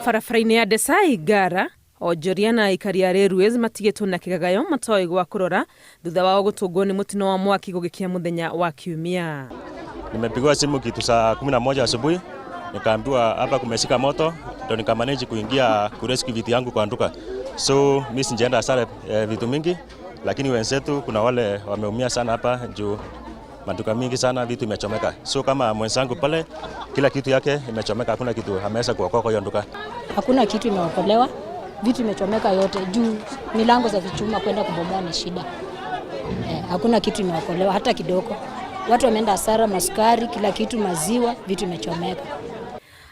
Barabara-inĩ ya Desai Ngara, onjoria na aikari a Railways matigĩtwo na kĩgagayo matoĩ gwa kũrora thutha wao gũtũngwo nĩ mũtino wa mwaki gũgĩkia mũthenya wa Kiumia. Nimepigwa simu kitu saa 11 asubuhi, nikaambiwa hapa kumeshika moto, ndio nikamanage kuingia kurescue vitu yangu kwa nduka. So mimi sijaenda hasara vitu mingi, lakini wenzetu kuna wale wameumia sana hapa juu maduka mingi sana vitu imechomeka. So kama mwenzangu pale kila kitu yake imechomeka, hakuna kitu ameweza kuokoa kwa hiyo nduka. Hakuna kitu imeokolewa, vitu imechomeka yote juu milango za vichuma kwenda kubomoa ni shida. Hakuna kitu imeokolewa hata kidogo. Watu wameenda hasara, masukari, kila kitu, maziwa, vitu imechomeka.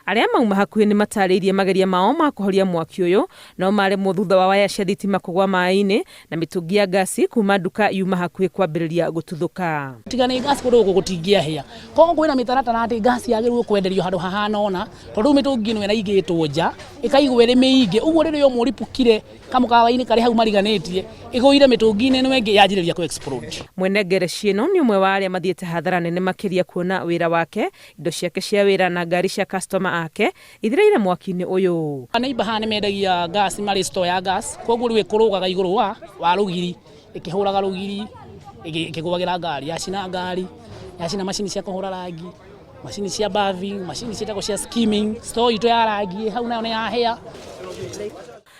Arĩa mauma hakuhĩ nĩ matarĩirie mageria mao ma kũhoria mwaki ũyũ, no maremwo thutha wa waya cia thitima kũgwa maĩ-inĩ na mĩtũngi ya ngasi kuma nduka yuma hakuhĩ kwambĩrĩria gũtuthũka. Tigana ngasi kũndũ gũkũ gũtingĩahĩa. Koguo kwĩna mĩtaratara atĩ ngasi yagĩrĩirwo kwenderio handũ hahana ũna, tondũ mĩtũngi ĩno ĩigĩtwo nja, ĩkaigwo ĩrĩ mĩingĩ. Ũguo rĩrĩa ũmwe ũripũkire kamukawa-inĩ karĩ hau mariganĩtie, ĩgũire mĩtũngi-inĩ ĩno ĩngĩ yanjĩrĩria ku explode. Mwene ngereci ĩno nĩ ũmwe wa arĩa mathiĩte hathara nene makĩria kuona wĩra wake, indo ciake cia wĩra na ngari cia customer ake ithireire mwaki-inĩ ũyũ. Neighbor nĩ mendagia gas marĩ store ya gas, koguo rĩu ĩkũrũgaga igũrũ wa rũgiri, ĩkĩhũraga rũgiri, ĩkĩgũagĩra ngari, yacina macini cia kũhũra rangi, macini cia bathing, macini ciĩtagwo cia skimming, store itũ ya rangi hau nayo nĩ yahĩa.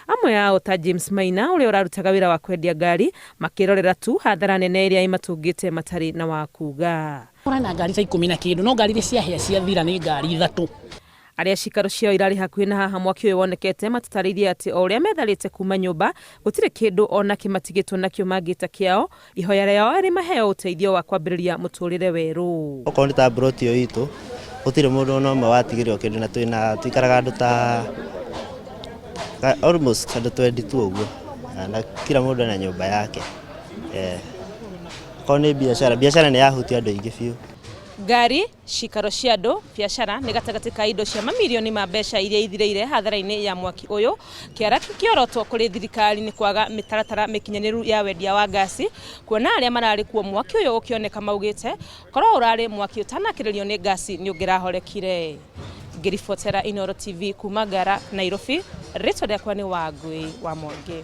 Amwe ao ta James Maina ũrĩa ũrarutaga wĩra wa kwendia ngari makĩrorera tu hathara nene ĩrĩa imatũngĩte matarĩ na wa kuga. Kũrana ngari ta 10 na kĩndũ, no ngari iria ciahĩa ciathira nĩ ngari 3. Arĩa cikaro ciao irarĩ hakuhĩ na haha mwaki ũyũ wonekete matatarĩirie atĩ o ũrĩa metharĩte kuma nyũmba gũtirĩ kĩndũ ona kĩmatigĩtwo nakĩo mangĩta kĩao, ihoya rĩao arĩ maheo ũteithio wa kwambĩrĩria mũtũrĩre werũ. Okorwo nĩ ta broti ĩyo itũ gũtirĩ mũndũ no ũmwe watigĩrwo kĩndũ na tuikaraga andũ ta almost andũ 22 ũguo, na kila mũndũ ena nyũmba yake. Okorwo nĩ biacara nĩ yahutia andũ aingĩ biũ. Ngari, cikaro cia andũ, biacara nĩ gatagatĩ ka indo cia mamirioni ma mbeca iria ithireire hathara-inĩ ya mwaki ũyũ. Kĩara kĩorotwo kũrĩ thirikari nĩ kwaga mĩtaratara mĩkinyanĩru ya wendia wa ngasi, kuona arĩa mararĩ kuo mwaki ũyũ ũkĩoneka maugĩte korwo ũrarĩ mwaki ũtanakĩrĩrio nĩ ngasi nĩ ũngĩrahorekire. Ngĩribotera Inooro TV kuma Ngara, Nairobi, rĩtwa rĩakwa nĩ Wangũi wa Mwangi.